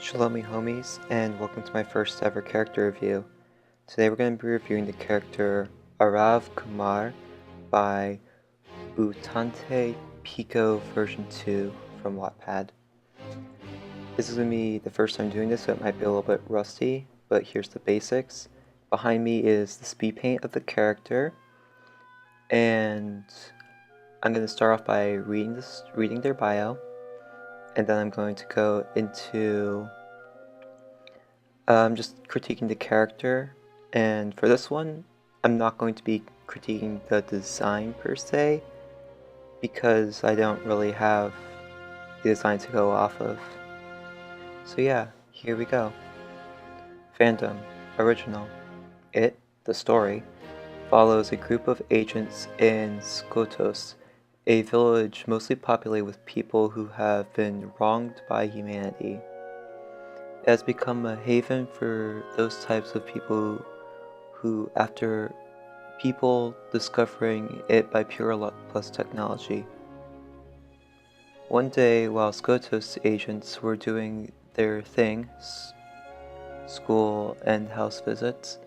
Shalom homies, and welcome to my first ever character review. Today we're going to be reviewing the character Aarav Kumar by Utante Pico version 2 from Wattpad. This is going to be the first time doing this, so it might be a little bit rusty, but here's the basics. Behind me is the speed paint of the character, and I'm going to start off by reading their bio, and then I'm going to go into just critiquing the character. And for this one, I'm not going to be critiquing the design per se, because I don't really have the design to go off of. So yeah, here we go. Fandom. Original. It, the story, follows a group of agents in Skotos, a village mostly populated with people who have been wronged by humanity. It has become a haven for those types of people who, after people discovering it by pure luck plus technology. One day, while Skotos agents were doing their thing, school and house visits,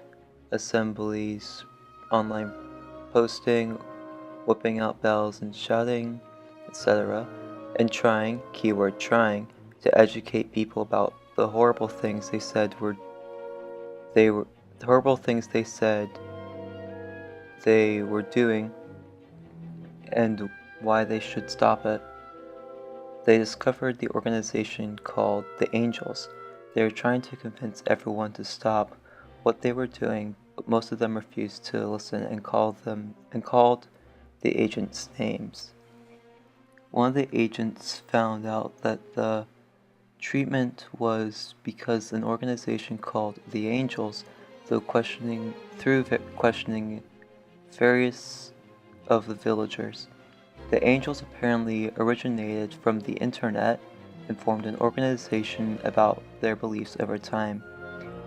assemblies, online posting, whipping out bells and shouting, etc., and trying, keyword trying, to educate people about the horrible things they said they were doing and why they should stop it. They discovered the organization called the Angels. They were trying to convince everyone to stop what they were doing, but most of them refused to listen and called the agents names. One of the agents found out that the treatment was because an organization called the Angels, through questioning various of the villagers. The Angels apparently originated from the internet and formed an organization about their beliefs over time.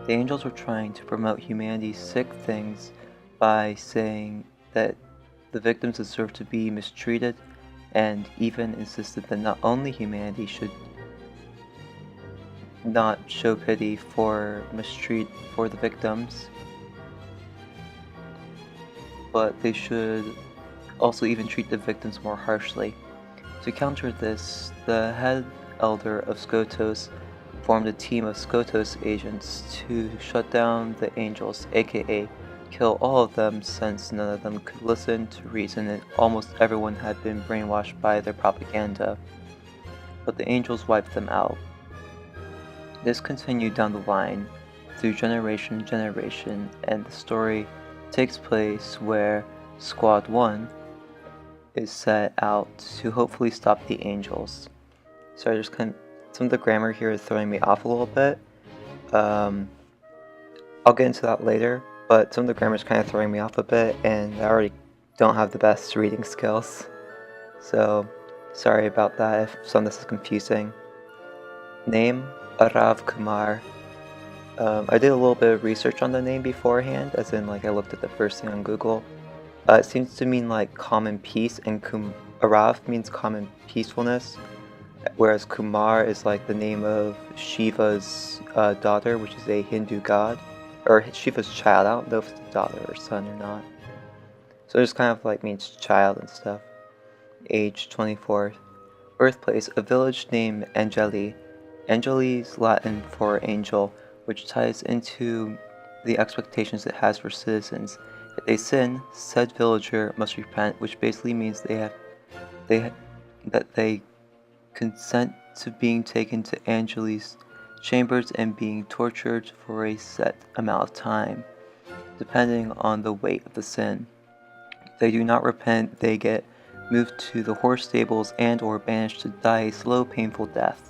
The Angels were trying to promote humanity's sick things by saying that the victims deserve to be mistreated, and even insisted that not only humanity should not show pity for the victims, but they should also even treat the victims more harshly. To counter this, the head elder of Skotos formed a team of Skotos agents to shut down the Angels, aka kill all of them, since none of them could listen to reason and almost everyone had been brainwashed by their propaganda. But the Angels wiped them out. This continued down the line through generation, and the story takes place where Squad 1 is set out to hopefully stop the Angels. Sorry, some of the grammar here is throwing me off a little bit. I'll get into that later, but some of the grammar is kind of throwing me off a bit, and I already don't have the best reading skills. So, sorry about that if some of this is confusing. Name, Aarav Kumar. I did a little bit of research on the name beforehand, as in I looked at the first thing on Google. It seems to mean common peace, and Aarav means common peacefulness, whereas Kumar is the name of Shiva's daughter, which is a Hindu god, or Shiva's child. I don't know if it's a daughter or son or not. So it just kind of means child and stuff. Age 24. Birthplace, a village named Angeli. Angeli is Latin for angel, which ties into the expectations it has for citizens. If they sin, said villager must repent, which basically means that they consent to being taken to Angeli's chambers and being tortured for a set amount of time, depending on the weight of the sin. If they do not repent, they get moved to the horse stables and or banished to die a slow, painful death.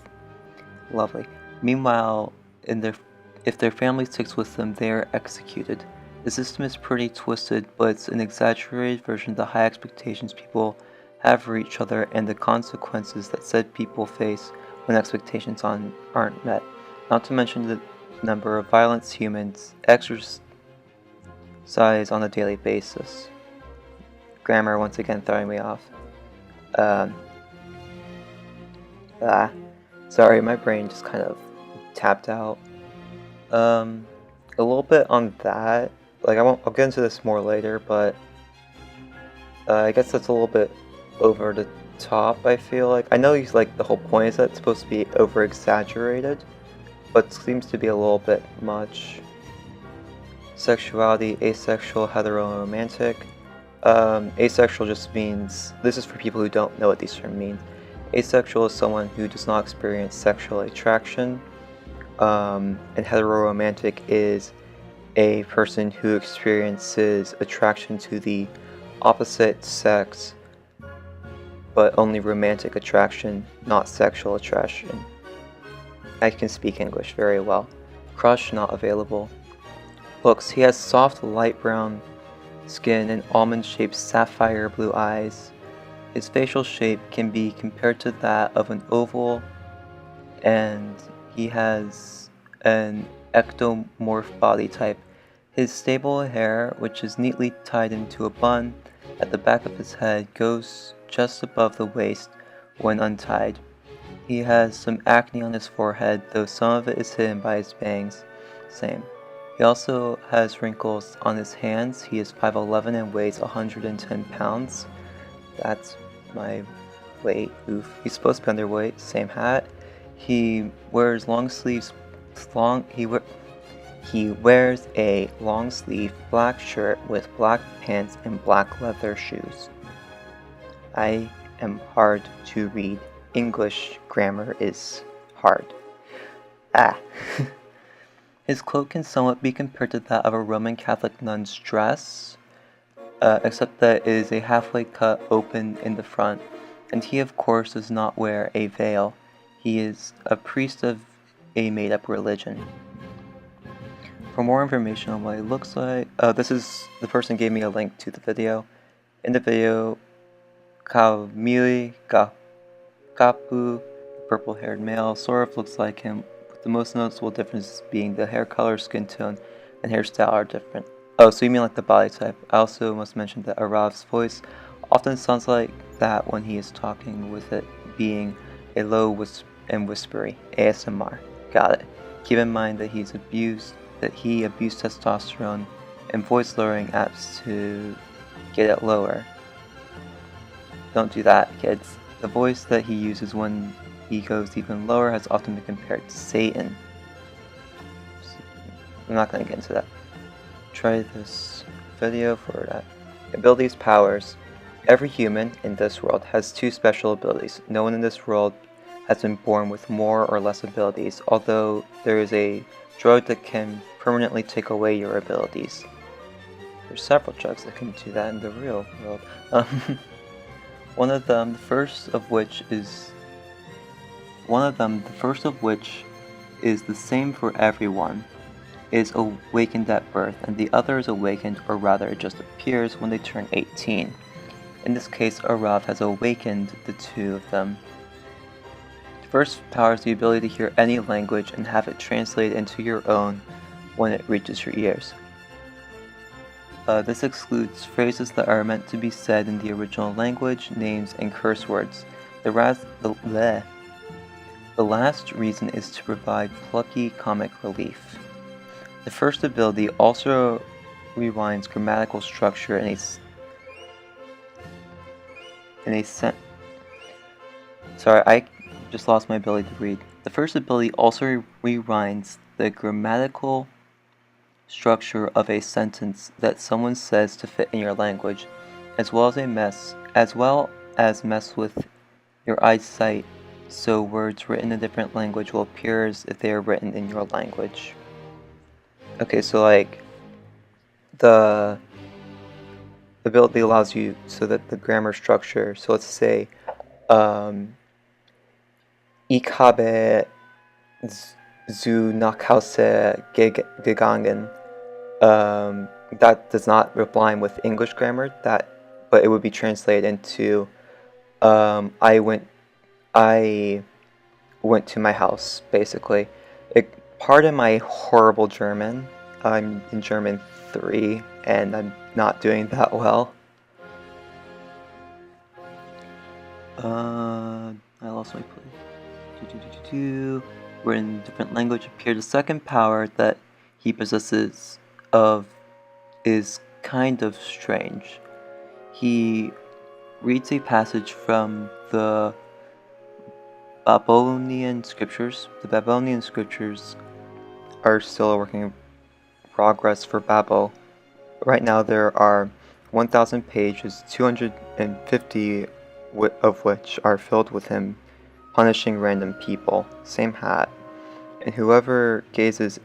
Lovely. Meanwhile, if their family sticks with them, they are executed. The system is pretty twisted, but it's an exaggerated version of the high expectations people have for each other and the consequences that said people face when expectations aren't met. Not to mention the number of violence humans exercise on a daily basis. Grammar once again throwing me off. Sorry, my brain just kind of tapped out. A little bit on that. Like I'll get into this more later, but I guess that's a little bit over the top. I feel like I know he's like the whole point is that it's supposed to be over exaggerated, but it seems to be a little bit much. Sexuality, asexual, hetero-romantic. Asexual just means, this is for people who don't know what these terms mean. Asexual is someone who does not experience sexual attraction, and hetero-romantic is a person who experiences attraction to the opposite sex, but only romantic attraction, not sexual attraction. I can speak English very well. Crush not available. Looks, he has soft light brown skin and almond-shaped sapphire blue eyes. His facial shape can be compared to that of an oval, and he has an ectomorph body type. His stable hair, which is neatly tied into a bun at the back of his head, goes just above the waist when untied. He has some acne on his forehead, though some of it is hidden by his bangs. Same. He also has wrinkles on his hands. He is 5'11" and weighs 110 pounds. That's my weight. Oof. He's supposed to be underweight. Same hat. He wears long sleeves. He wears a long sleeve black shirt with black pants and black leather shoes. I am hard to read. English grammar is hard. His cloak can somewhat be compared to that of a Roman Catholic nun's dress, except that it is a halfway cut open in the front, and he of course does not wear a veil. He is a priest of a made-up religion. For more information on what he looks like, the person gave me a link to the video. In the video, Kamili Kapu, purple-haired male, sort of looks like him, with the most noticeable difference being the hair color, skin tone, and hairstyle are different. Oh, so you mean like the body type. I also must mention that Aarav's voice often sounds like that when he is talking, with it being a low and whispery ASMR. Got it. Keep in mind that he abused testosterone and voice lowering apps to get it lower. Don't do that, kids. The voice that he uses when he goes even lower has often been compared to Satan. I'm not going to get into that. Try this video for that. Abilities, powers. Every human in this world has two special abilities. No one in this world has been born with more or less abilities, although there is a drug that can permanently take away your abilities. There's several drugs that can do that in the real world. One of them, the first of which is the same for everyone, is awakened at birth, and the other is awakened, or rather it just appears when they turn 18. In this case, Aarav has awakened the two of them. The first power is the ability to hear any language and have it translated into your own when it reaches your ears. This excludes phrases that are meant to be said in the original language, names, and curse words. The last reason is to provide plucky comic relief. The first ability also rewinds grammatical structure in a Sorry, I just lost my ability to read. The first ability also rewinds the grammatical structure of a sentence that someone says to fit in your language, as well as mess with your eyesight, so words written in a different language will appear as if they are written in your language. Okay, so like the ability allows you so that the grammar structure, so let's say Ich habe zu nach Hause gegangen. That does not rhyme with English grammar, but it would be translated into I went to my house, basically. Pardon my horrible German. I'm in German 3 and I'm not doing that well. I lost my place. written in a different language appear. The second power that he possesses is kind of strange. He reads a passage from the Babylonian scriptures. The Babylonian scriptures are still a working in progress for Babel. Right now there are 1,000 pages, 250 of which are filled with him punishing random people. Same hat. And whoever his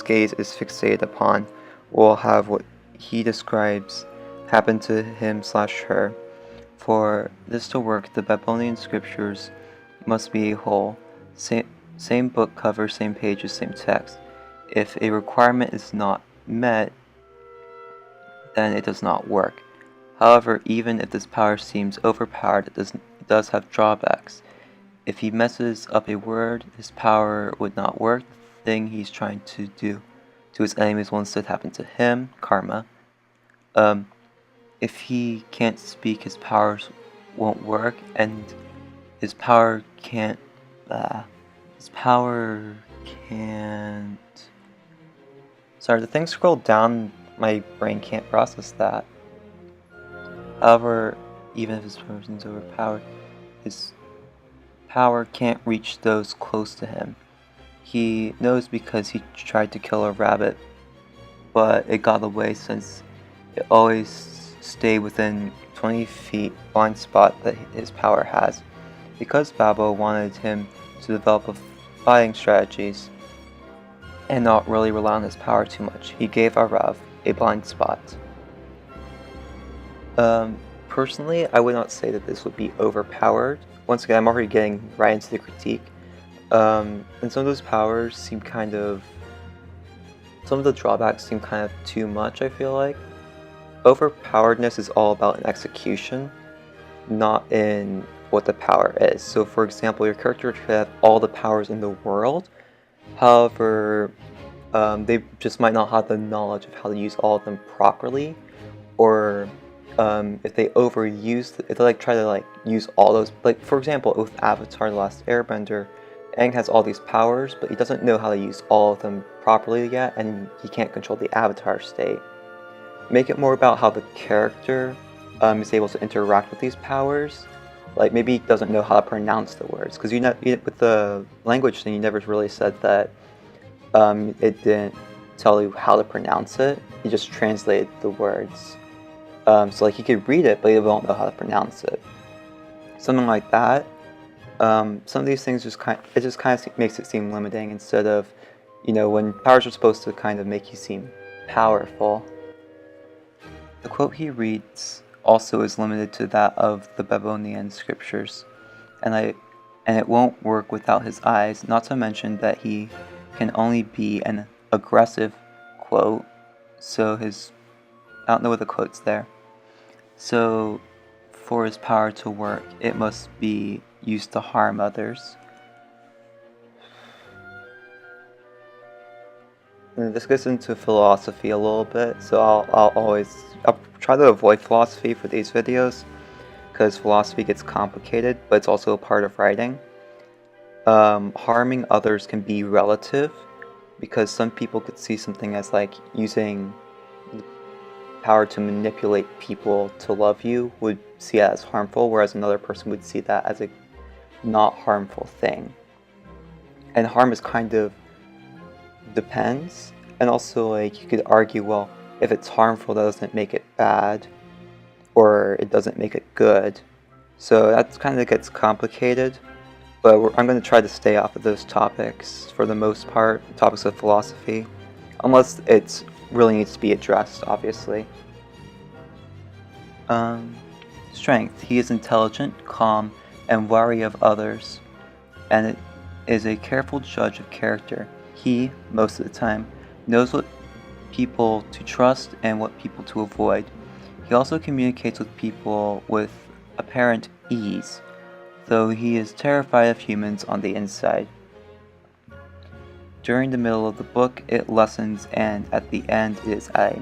gaze is fixated upon will have what he describes happen to him/her. For this to work, the Babylonian scriptures must be a whole. Same book cover, same pages, same text. If a requirement is not met, then it does not work. However, even if this power seems overpowered, it does have drawbacks. If he messes up a word, his power would not work. The thing he's trying to do to his enemies will instead happen to him, karma. If he can't speak, his powers won't work, and his power can't. Sorry, the thing scrolled down, my brain can't process that. However, even if his person's overpowered, his power can't reach those close to him. He knows because he tried to kill a rabbit, but it got away since it always stayed within 20 feet blind spot that his power has. Because Babel wanted him to develop fighting strategies and not really rely on his power too much, he gave Aarav a blind spot. Personally, I would not say that this would be overpowered. Once again, I'm already getting right into the critique. And some of those powers seem some of the drawbacks seem kind of too much, I feel like. Overpoweredness is all about an execution, not in what the power is. So for example, your character could have all the powers in the world, however, they just might not have the knowledge of how to use all of them properly, or if they try to use all those, for example, with Avatar: The Last Airbender, Aang has all these powers, but he doesn't know how to use all of them properly yet, and he can't control the Avatar state. Make it more about how the character is able to interact with these powers. Like, maybe he doesn't know how to pronounce the words, because with the language thing, you never really said that it didn't tell you how to pronounce it. He just translated the words. So he could read it, but he won't know how to pronounce it. Something like that. Some of these things just kind of makes it seem limiting, instead of, when powers are supposed to kind of make you seem powerful. The quote he reads also is limited to that of the Babylonian scriptures, and it won't work without his eyes, not to mention that he can only be an aggressive quote, so I don't know what the quote's there. So for his power to work, it must be used to harm others. And this gets into philosophy a little bit, so I'll try to avoid philosophy for these videos, because philosophy gets complicated, but it's also a part of writing. Harming others can be relative, because some people could see something as using the power to manipulate people to love you would see it as harmful, whereas another person would see that as a not harmful thing. And harm is kind of depends, and also you could argue, well, if it's harmful, that doesn't make it bad, or it doesn't make it good. So that kind of gets complicated, but I'm going to try to stay off of those topics for the most part, topics of philosophy, unless it really needs to be addressed, obviously. Strength. He is intelligent, calm, and wary of others, and it is a careful judge of character. He, most of the time, knows what people to trust and what people to avoid. He also communicates with people with apparent ease, though he is terrified of humans on the inside. During the middle of the book, it lessens, and at the end, it is at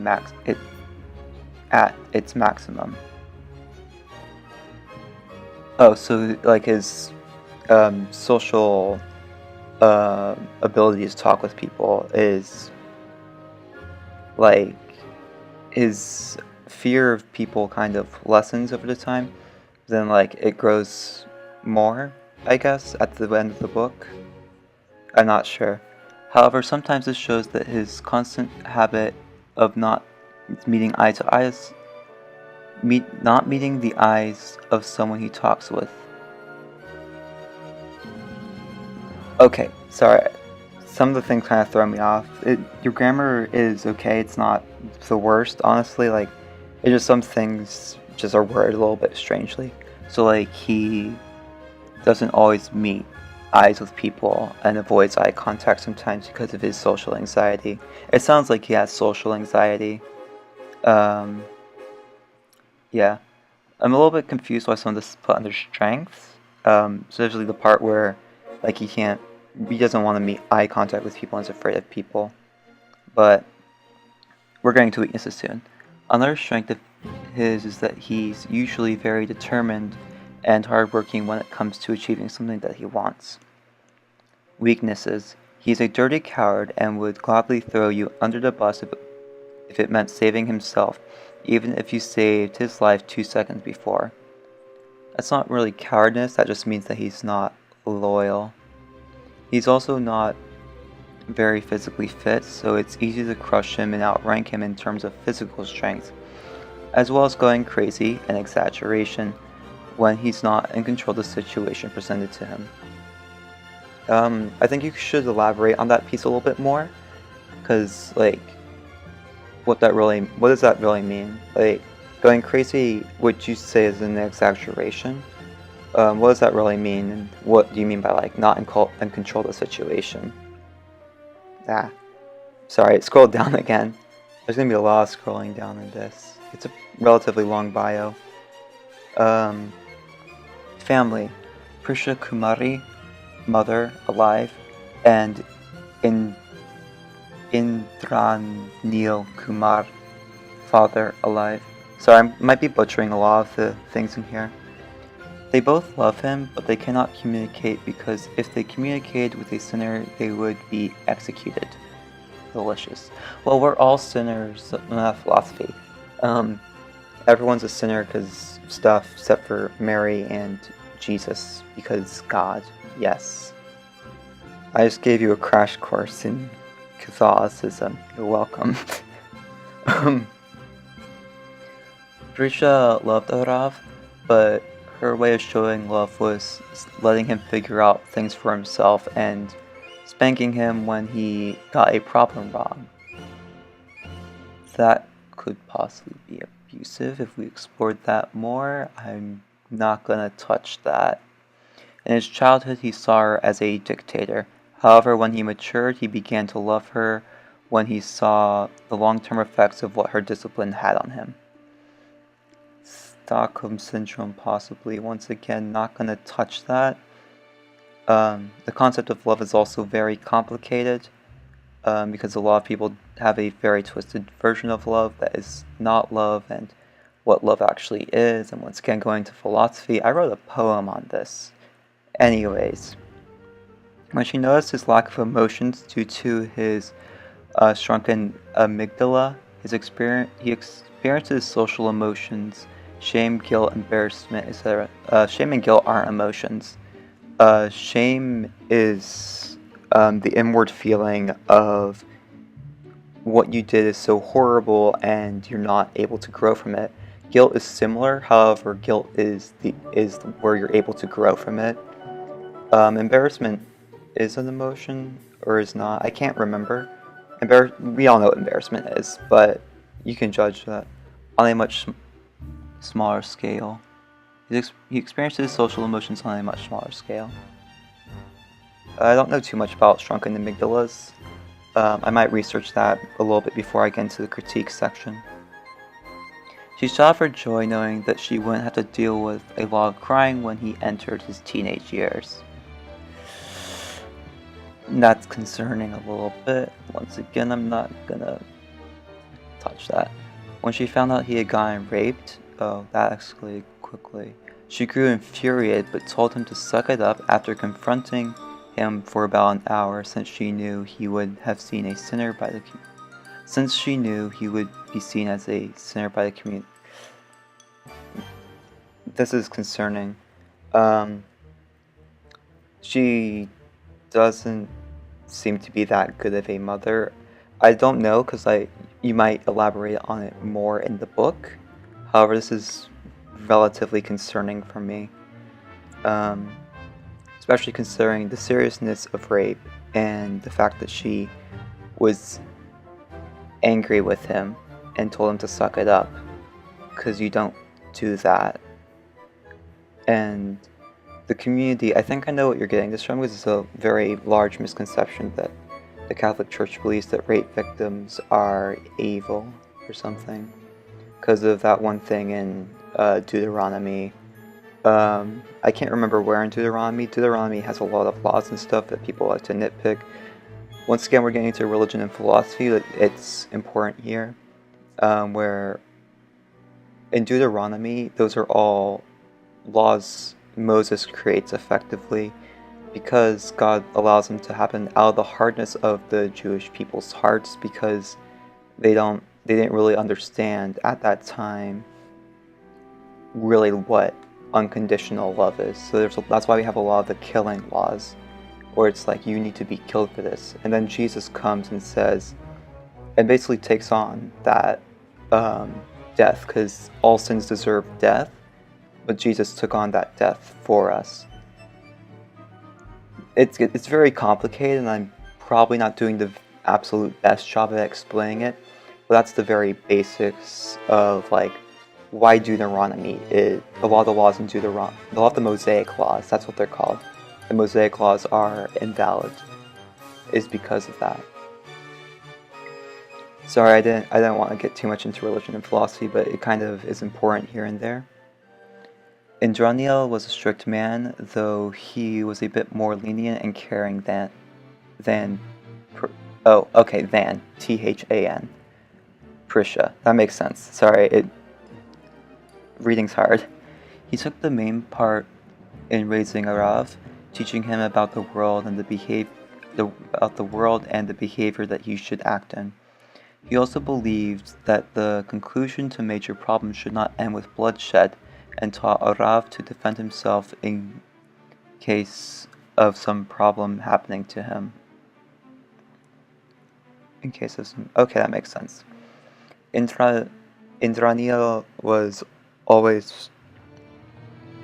its maximum. Oh, so his social ability to talk with people is like his fear of people kind of lessens over the time, then like it grows more, I guess, at the end of the book. I'm not sure. However, sometimes it shows that his constant habit of not meeting eye to eyes, not meeting the eyes of someone he talks with. Okay, sorry. Some of the things kind of throw me off. Your grammar is okay. It's not the worst, honestly. Like, it's just some things just are worded a little bit strangely. So, like, he doesn't always meet eyes with people and avoids eye contact sometimes because of his social anxiety. It sounds like he has social anxiety. Yeah. I'm a little bit confused why some of this is put under strengths. Especially the part where, like, he doesn't want to meet eye contact with people and is afraid of people. But we're getting to weaknesses soon. Another strength of his is that he's usually very determined and hardworking when it comes to achieving something that he wants. Weaknesses. He's a dirty coward and would gladly throw you under the bus if it meant saving himself, even if you saved his life 2 seconds before. That's not really cowardice, that just means that he's not loyal. He's also not very physically fit, so it's easy to crush him and outrank him in terms of physical strength, as well as going crazy and exaggeration when he's not in control of the situation presented to him. I think you should elaborate on that piece a little bit more, because, like, what does that really mean? Like, going crazy, would you say is an exaggeration? What does that really mean, and what do you mean by, like, not in control of the situation? Sorry, scroll down again. There's gonna be a lot of scrolling down in this. It's a relatively long bio. Family. Prisha Kumari, mother, alive, and Indranil Kumar, father, alive. Sorry, I might be butchering a lot of the things in here. They both love him, but they cannot communicate because if they communicated with a sinner, they would be executed. Delicious. Well, we're all sinners, philosophy. Everyone's a sinner because stuff, except for Mary and Jesus, because God, yes. I just gave you a crash course in Catholicism. You're welcome. Prisha loved Aarav, but her way of showing love was letting him figure out things for himself and spanking him when he got a problem wrong. That could possibly be abusive if we explored that more. I'm not gonna touch that. In his childhood, he saw her as a dictator. However, when he matured, he began to love her when he saw the long-term effects of what her discipline had on him. Stockholm Syndrome, possibly. Once again, not gonna touch that. The concept of love is also very complicated because a lot of people have a very twisted version of love that is not love and what love actually is. And once again, going to philosophy, I wrote a poem on this. Anyways, when she noticed his lack of emotions due to his shrunken amygdala, he experiences social emotions, shame, guilt, embarrassment, etc. Shame and guilt aren't emotions. Shame is the inward feeling of what you did is so horrible and you're not able to grow from it. Guilt is similar, however, guilt is where you're able to grow from it. Embarrassment is an emotion or is not. I can't remember. We all know what embarrassment is, but you can judge that on a much smaller scale. He experiences social emotions on a much smaller scale. I don't know too much about shrunken amygdalas. I might research that a little bit before I get into the critique section. She shouted for joy knowing that she wouldn't have to deal with a lot of crying when he entered his teenage years. That's concerning a little bit. Once again, I'm not gonna touch that. When she found out he had gotten raped, that escalated quickly. She grew infuriated but told him to suck it up after confronting him for about an hour since she knew he would be seen as a sinner by the community. This is concerning. She doesn't seem to be that good of a mother. I don't know, because you might elaborate on it more in the book. However, this is relatively concerning for me. Especially considering the seriousness of rape and the fact that she was angry with him and told him to suck it up, because you don't do that. And the community, I think I know what you're getting this from, because it's a very large misconception that the Catholic Church believes that rape victims are evil or something, because of that one thing in Deuteronomy. I can't remember where in Deuteronomy. Deuteronomy has a lot of laws and stuff that people like to nitpick. Once again, we're getting into religion and philosophy. It's important here, where in Deuteronomy, those are all laws Moses creates effectively because God allows them to happen out of the hardness of the Jewish people's hearts, because they didn't really understand at that time really what unconditional love is. So that's why we have a lot of the killing laws, where it's like, you need to be killed for this. And then Jesus comes and says, and basically takes on that death, because all sins deserve death, but Jesus took on that death for us. It's very complicated, and I'm probably not doing the absolute best job at explaining it, but that's the very basics of why Deuteronomy is. A lot of the laws in Deuteronomy, a lot of the Mosaic laws, that's what they're called. The Mosaic laws are invalid, is because of that. Sorry, I didn't want to get too much into religion and philosophy, but it kind of is important here and there. Indraniel was a strict man, though he was a bit more lenient and caring than Than, Than, Prisha. That makes sense. Sorry, reading's hard. He took the main part in raising Aarav, teaching him about the world and the behavior that he should act in. He also believed that the conclusion to major problems should not end with bloodshed, and taught Aarav to defend himself in case of some problem happening to him. Okay, that makes sense. Indraniel was always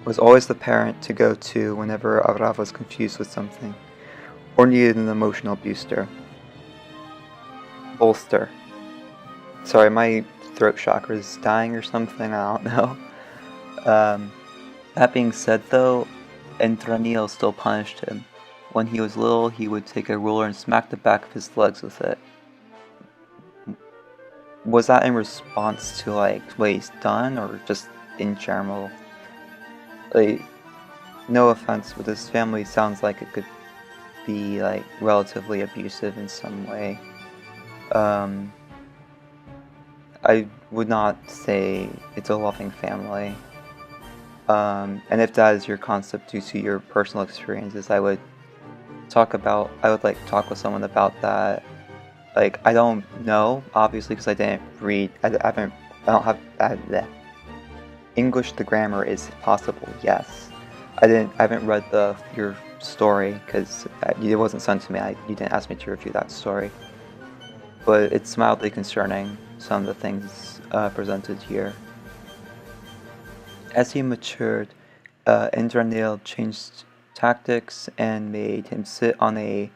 the parent to go to whenever Aarav was confused with something, or needed an emotional bolster. Sorry, my throat chakra is dying or something, I don't know. That being said though, Indraniel still punished him. When he was little, he would take a ruler and smack the back of his legs with it. Was that in response to what he's done, or just in general? No offense, but this family sounds like it could be relatively abusive in some way. I would not say it's a loving family. And if that is your concept due to your personal experiences, I would talk with someone about that. I don't know, obviously, because I didn't read. I don't have English. The grammar is possible, yes. I haven't read your story because it wasn't sent to me. You didn't ask me to review that story. But it's mildly concerning, some of the things presented here. As he matured, Indraniel changed tactics and made him sit on a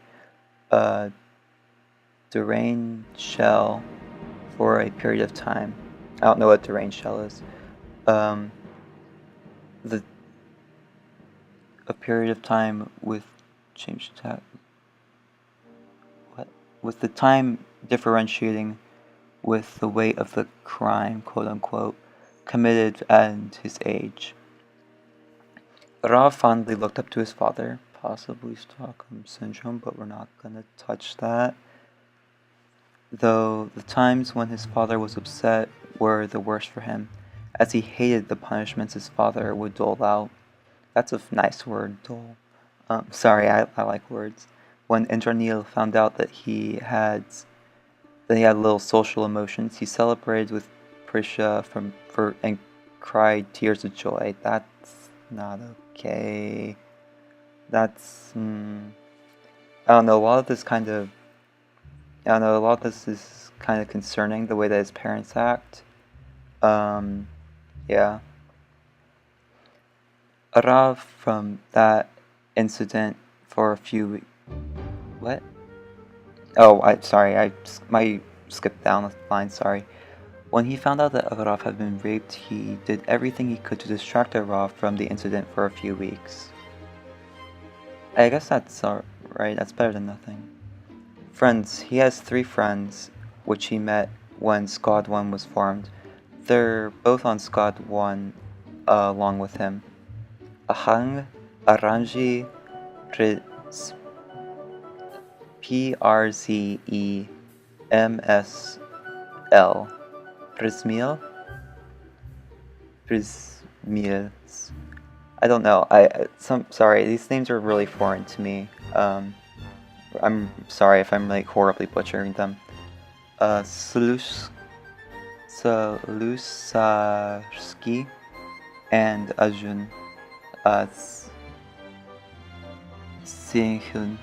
Durain shell for a period of time. I don't know what Durain shell is. A period of time with with the time differentiating with the weight of the crime, quote unquote, committed and his age. Aarav fondly looked up to his father, possibly Stockholm Syndrome, but we're not gonna touch that. Though the times when his father was upset were the worst for him, as he hated the punishments his father would dole out. That's a nice word, dole. Sorry, I like words. When Indranil found out that he had little social emotions, he celebrated with Prisha and cried tears of joy. That's not okay. That's I don't know. A lot of this is kind of concerning, the way that his parents act. Yeah. Aarav from that incident for a few what? Oh, I skipped down the line, sorry. When he found out that Aarav had been raped, he did everything he could to distract Aarav from the incident for a few weeks. I guess that's alright, that's better than nothing. Friends. He has 3 friends, which he met when Squad 1 was formed. They're both on Squad 1 along with him. Ahang, Aranji, P-R-Z-E-M-S-L. Prismil. I don't know. Sorry, these names are really foreign to me. I'm sorry if I'm like horribly butchering them. Salusarski and Arjun Singhun.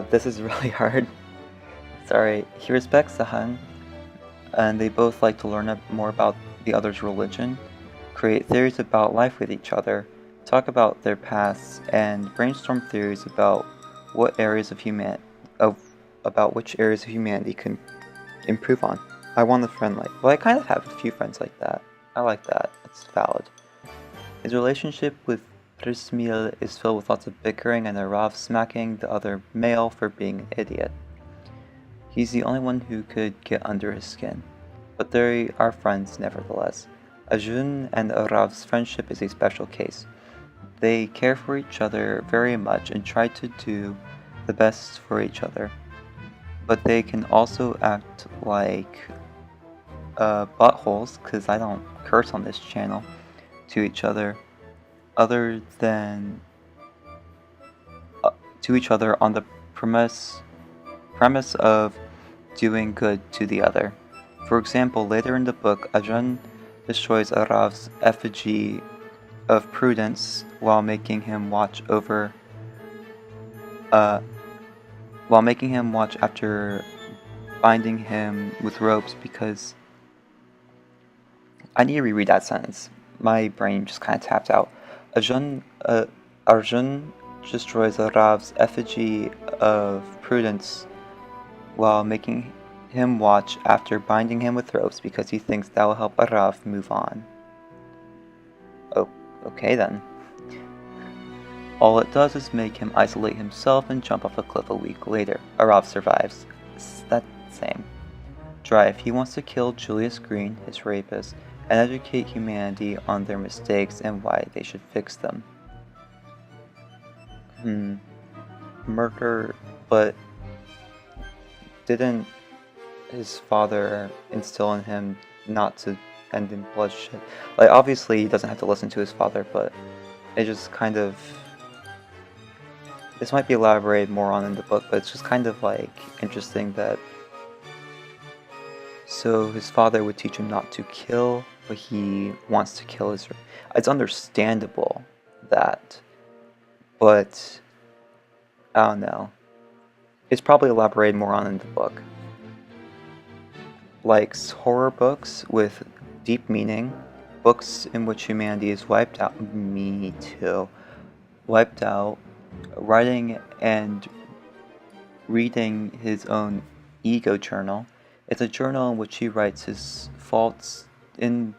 This is really hard. Sorry. He respects Sahang, and they both like to learn more about the other's religion, create theories about life with each other, talk about their pasts, and brainstorm theories about which areas of humanity can improve on. I want a friend I kind of have a few friends like that. I like that. It's valid. His relationship with Prismil is filled with lots of bickering and Aarav smacking the other male for being an idiot. He's the only one who could get under his skin, but they are friends nevertheless. Arjun and Aarav's friendship is a special case. They care for each other very much and try to do the best for each other, but they can also act like buttholes, because I don't curse on this channel, to each other on the premise of doing good to the other. For example, later in the book, Arjun destroys Aarav's effigy of Prudence while making him watch after binding him with ropes because... I need to reread that sentence. My brain just kind of tapped out. Arjun destroys Aarav's effigy of Prudence while making him watch after binding him with ropes because he thinks that will help Aarav move on. Oh, okay then. All it does is make him isolate himself and jump off a cliff a week later. Aarav survives. That's the same. Drive. He wants to kill Julius Green, his rapist, and educate humanity on their mistakes and why they should fix them. Murder, but didn't his father instill in him not to end in bloodshed? Obviously he doesn't have to listen to his father, but it just kind of... This might be elaborated more on in the book, but it's just kind of interesting that... So his father would teach him not to kill, but he wants to kill his... It's understandable that, but I don't know. It's probably elaborated more on in the book. Horror books with deep meaning, books in which humanity is wiped out. Me too. Wiped out. Writing and reading his own ego journal. It's a journal in which he writes his faults in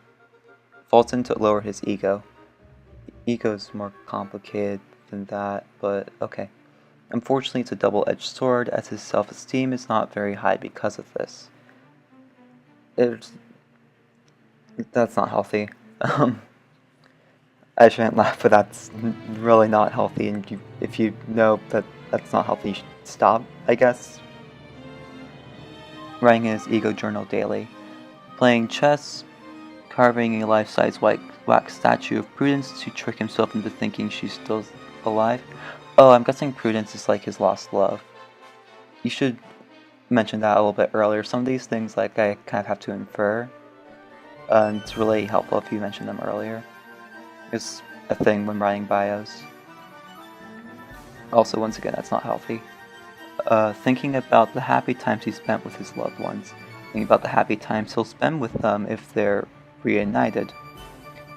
to lower his ego. Ego's more complicated than that, but okay. Unfortunately, it's a double-edged sword, as his self-esteem is not very high because of this. That's not healthy. I shouldn't laugh, but that's really not healthy, and if you know that that's not healthy, you should stop, I guess. Writing his ego journal daily. Playing chess carving a life-size wax statue of Prudence to trick himself into thinking she's still alive. Oh, I'm guessing Prudence is like his lost love. You should mention that a little bit earlier. Some of these things, like, I kind of have to infer. It's really helpful if you mention them earlier. It's a thing when writing bios. Also, once again, that's not healthy. Thinking about the happy times he spent with his loved ones. Thinking about the happy times he'll spend with them if they're reunited.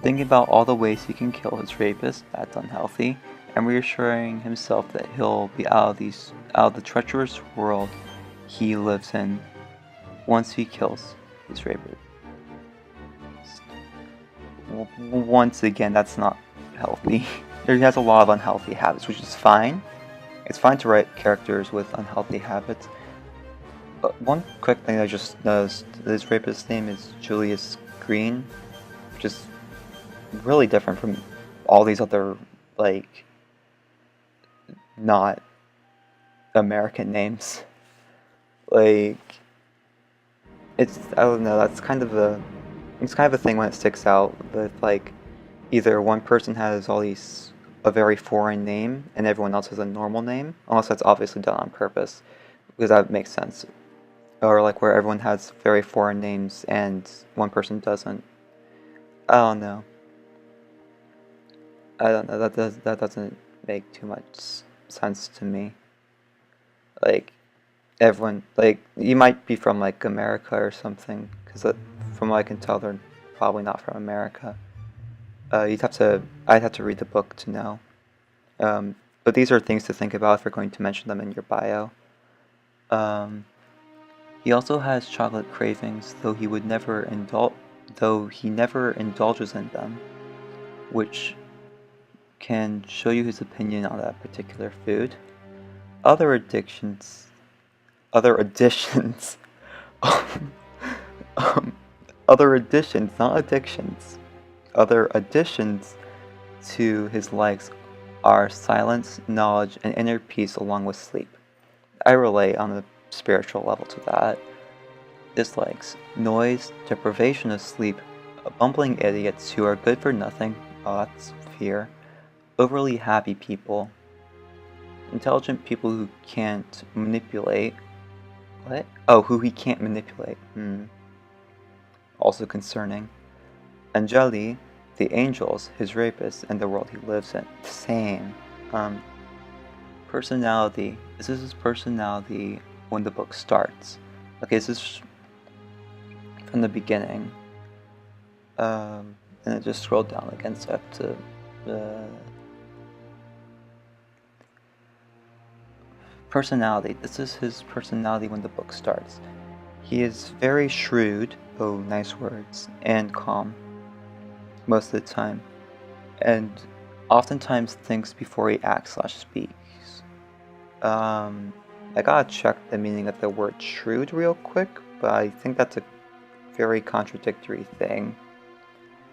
Thinking about all the ways he can kill his rapist, that's unhealthy, and reassuring himself that he'll be out of the treacherous world he lives in once he kills his rapist. Once again, that's not healthy. He has a lot of unhealthy habits, which is fine. It's fine to write characters with unhealthy habits. But one quick thing I just noticed, his rapist's name is Julius Green, which is really different from all these other, like, not American names. Like, I don't know, it's kind of a thing when it sticks out, but like, either one person has a very foreign name and everyone else has a normal name, unless that's obviously done on purpose, because that makes sense. Or like where everyone has very foreign names and one person doesn't. I don't know. That doesn't make too much sense to me. Like, everyone, like, you might be from like America or something, because from what I can tell, they're probably not from America. I'd have to read the book to know. But these are things to think about if you're going to mention them in your bio. He also has chocolate cravings, though he never indulges in them, which can show you his opinion on that particular food. Other additions, not addictions. Other additions to his likes are silence, knowledge, and inner peace along with sleep. I relate on a spiritual level to that. Dislikes: noise, deprivation of sleep, bumbling idiots who are good for nothing, that's fear, overly happy people, intelligent people who can't manipulate. What? Oh, who he can't manipulate. Also concerning. Angeli, the angels, his rapist, and the world he lives in. Same. Personality. This is his personality when the book starts. Okay, this is from the beginning. And I just scrolled down again, so I have to... Personality. This is his personality when the book starts. He is very shrewd, oh, nice words, and calm most of the time, and oftentimes thinks before he acts/speaks. I gotta check the meaning of the word shrewd real quick, but I think that's a very contradictory thing.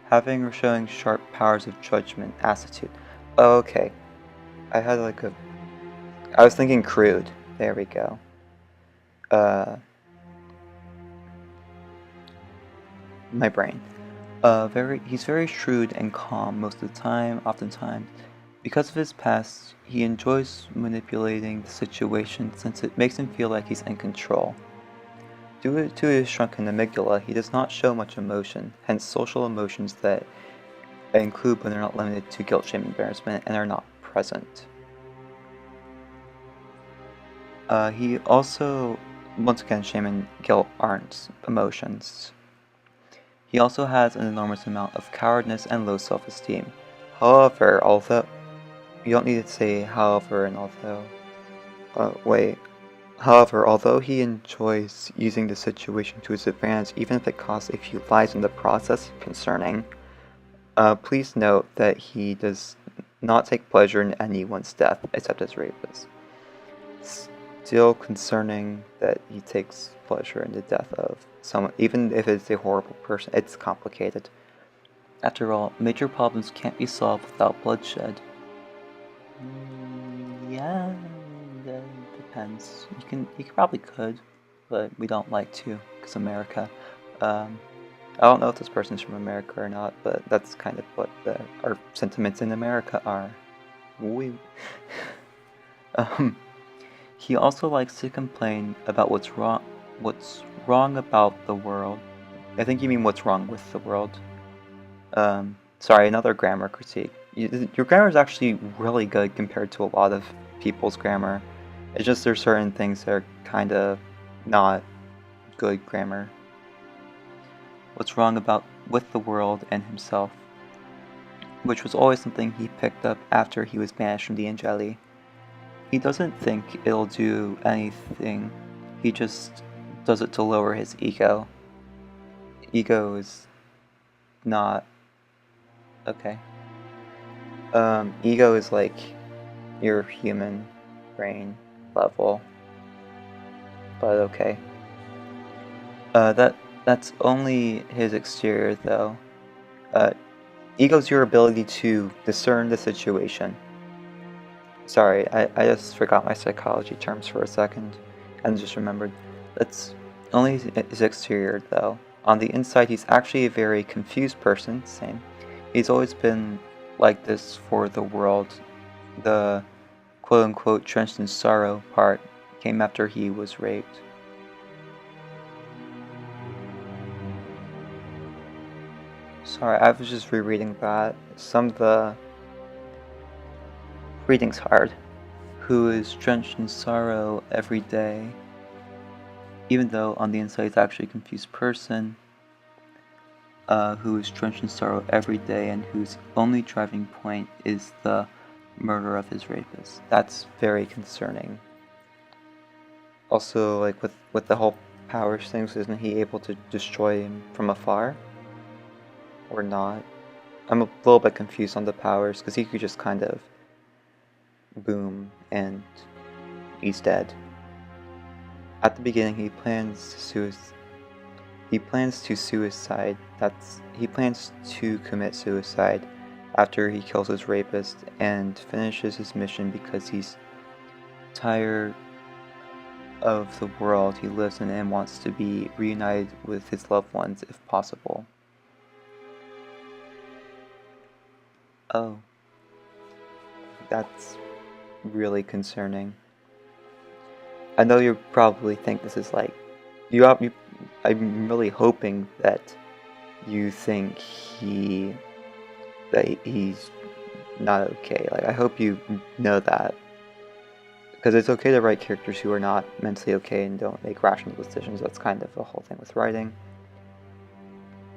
Having or showing sharp powers of judgment, aptitude. Oh, okay. I was thinking crude. There we go. My brain. He's very shrewd and calm most of the time, oftentimes. Because of his past, he enjoys manipulating the situation since it makes him feel like he's in control. Due to his shrunken amygdala, he does not show much emotion, hence social emotions that include but are not limited to guilt, shame, and embarrassment, and are not present. He also, once again, shame and guilt aren't emotions. He also has an enormous amount of cowardness and low self-esteem. However, although... You don't need to say however and although. However, although he enjoys using the situation to his advantage, even if it costs a few lives in the process, concerning. Please note that he does not take pleasure in anyone's death, except his rapist. Still concerning that he takes pleasure in the death of someone, even if it's a horrible person. It's complicated. After all, major problems can't be solved without bloodshed. Yeah, that depends. You probably could, but we don't like to, because America. I don't know if this person's from America or not, but that's kind of what our sentiments in America are. We. um, he also likes to complain about what's wrong about the world. I think you mean what's wrong with the world. Sorry, another grammar critique. Your grammar is actually really good compared to a lot of people's grammar. It's just there's certain things that are kind of not good grammar. What's wrong with the world and himself, which was always something he picked up after he was banished from the Angeli. He doesn't think it'll do anything, he just does it to lower his ego. Ego is not... okay. Ego is like your human brain level, but okay. That's only his exterior, though. Ego's your ability to discern the situation. Sorry, I just forgot my psychology terms for a second, and just remembered. That's only his exterior, though. On the inside, he's actually a very confused person, same. He's always been like this for the world. The quote-unquote drenched in sorrow part came after he was raped. Sorry, I was just rereading that. Some of the reading's hard. Who is drenched in sorrow every day, even though on the inside he's actually a confused person. Who is drenched in sorrow every day and whose only driving point is the murder of his rapist. That's very concerning. Also, like with the whole powers things, isn't he able to destroy him from afar? Or not? I'm a little bit confused on the powers, because he could just kind of boom and he's dead. At the beginning, he plans to commit suicide after he kills his rapist and finishes his mission because he's tired of the world he lives in and wants to be reunited with his loved ones if possible. Oh, that's really concerning. I know you probably think this is like, I'm really hoping that you think he's not okay. Like, I hope you know that. Because it's okay to write characters who are not mentally okay and don't make rational decisions. That's kind of the whole thing with writing.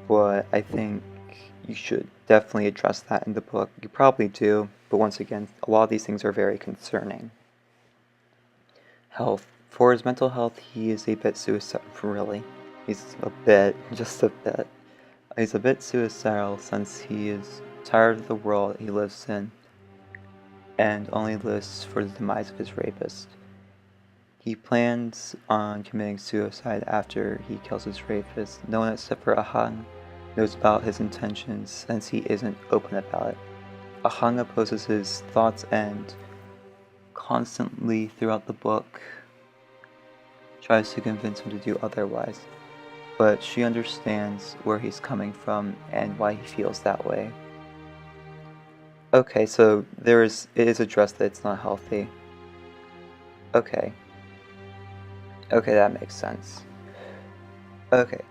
But I think you should definitely address that in the book. You probably do, but once again, a lot of these things are very concerning. Health. For his mental health, he is a bit suicidal. Really. Just a bit. He's a bit suicidal since he is tired of the world he lives in and only lives for the demise of his rapist. He plans on committing suicide after he kills his rapist. No one except for Ahang knows about his intentions since he isn't open about it. Ahang opposes his thoughts and constantly throughout the book tries to convince him to do otherwise, but she understands where he's coming from and why he feels that way. Okay, so it is addressed that it's not healthy. Okay, that makes sense. Okay.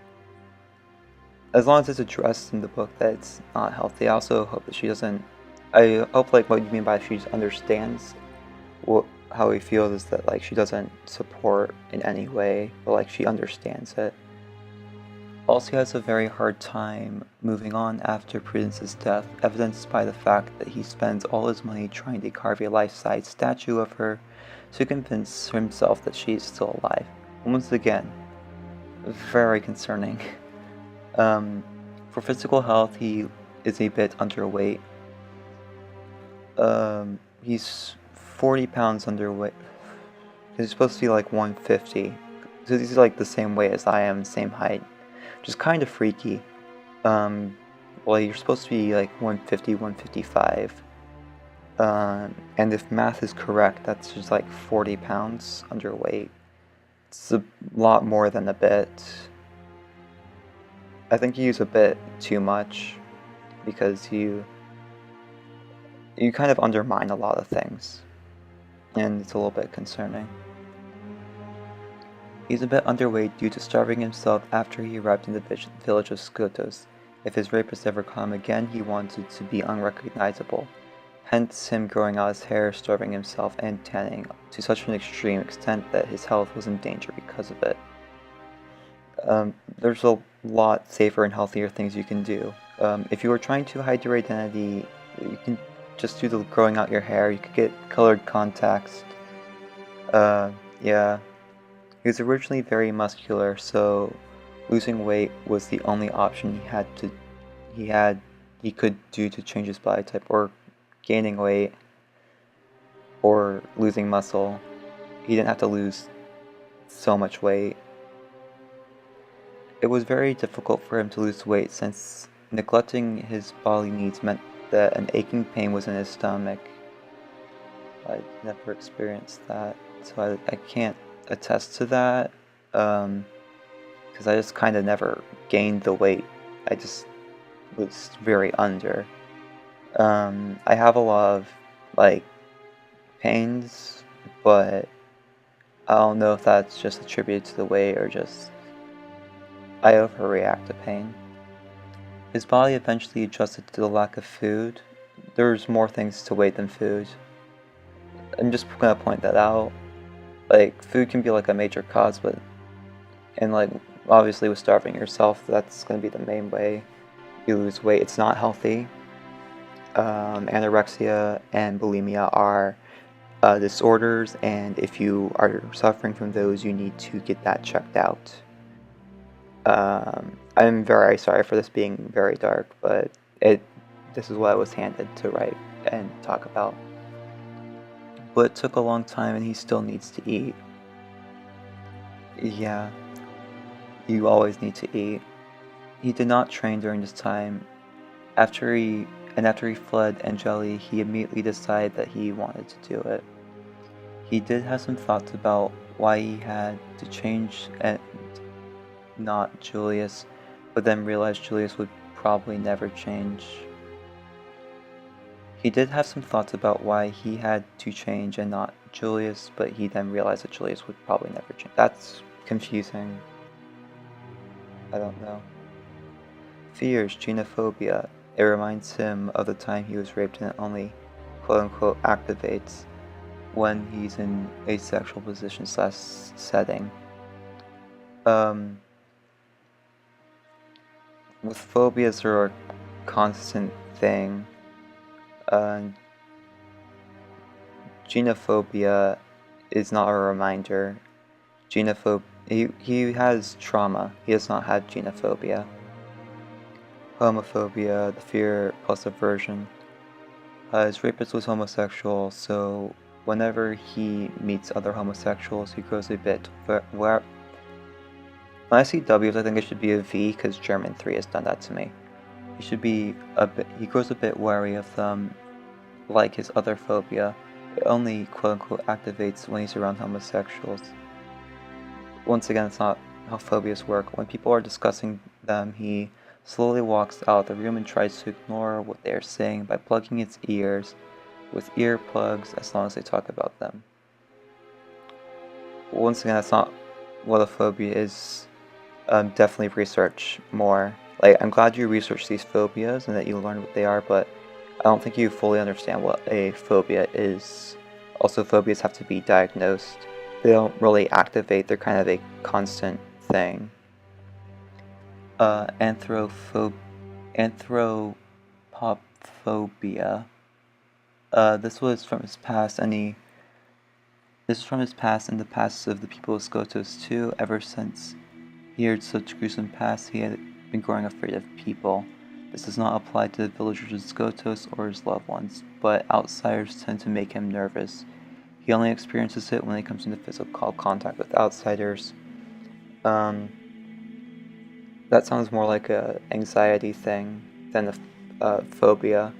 As long as it's addressed in the book that it's not healthy, I also hope that she doesn't... I hope, like, what you mean by she understands how he feels is that, like, she doesn't support in any way, but, like, she understands it. Also, he has a very hard time moving on after Prudence's death, evidenced by the fact that he spends all his money trying to carve a life-size statue of her to convince himself that she is still alive. Once again, very concerning. For physical health, he is a bit underweight. He's 40 pounds underweight. He's supposed to be like 150. So he's like the same weight as I am, same height. Which is kind of freaky. Well, you're supposed to be like 150, 155. And if math is correct, that's just like 40 pounds underweight. It's a lot more than a bit. I think you use a bit too much because you kind of undermine a lot of things, and it's a little bit concerning. He's a bit underweight due to starving himself after he arrived in the village of Skotos. If his rapist ever caught him again, he wanted to be unrecognizable. Hence him growing out his hair, starving himself, and tanning to such an extreme extent that his health was in danger because of it. There's a lot safer and healthier things you can do. If you were trying to hide your identity, you can just do the growing out your hair. You could get colored contacts. Yeah. He was originally very muscular, so losing weight was the only option he could do to change his body type, or gaining weight, or losing muscle. He didn't have to lose so much weight. It was very difficult for him to lose weight since neglecting his bodily needs meant that an aching pain was in his stomach. I never experienced that, so I can't attest to that, because I just kind of never gained the weight. I just was very under. I have a lot of, like, pains, but I don't know if that's just attributed to the weight or just I overreact to pain. His body eventually adjusted to the lack of food. There's more things to weight than food. I'm just gonna point that out. Like, food can be like a major cause, and like, obviously with starving yourself, that's gonna be the main way you lose weight. It's not healthy. Anorexia and bulimia are disorders, and if you are suffering from those, you need to get that checked out. I'm very sorry for this being very dark, but this is what I was handed to write and talk about. But it took a long time, and he still needs to eat. Yeah, you always need to eat. He did not train during this time. After he fled Angeli, he immediately decided that he wanted to do it. He did have some thoughts about why he had to change and not Julius, but then realized Julius would probably never change. He did have some thoughts about why he had to change and not Julius, but he then realized that Julius would probably never change. That's confusing. I don't know. Fears, genophobia. It reminds him of the time he was raped, and it only quote-unquote activates when he's in a sexual position / setting. With phobias, they're a constant thing. Genophobia is not a reminder. He has trauma. He does not have genophobia. Homophobia, the fear plus aversion. His rapist was homosexual, so whenever he meets other homosexuals, he grows a bit. When I see W's, I think it should be a V, because German 3 has done that to me. He grows a bit wary of them, like his other phobia. It only quote-unquote activates when he's around homosexuals. Once again, it's not how phobias work. When people are discussing them, he slowly walks out of the room and tries to ignore what they are saying by plugging its ears with earplugs as long as they talk about them. Once again, that's not what a phobia is. Definitely research more. Like, I'm glad you researched these phobias and that you learned what they are, but I don't think you fully understand what a phobia is. Also, phobias have to be diagnosed. They don't really activate, they're kind of a constant thing. Anthropophobia. This was from his past, and the past of the people of Skotos too. Ever since he heard such gruesome past, he had been growing afraid of people. This does not apply to the villagers of Skotos or his loved ones, but outsiders tend to make him nervous. He only experiences it when he comes into physical contact with outsiders. That sounds more like a anxiety thing than a phobia.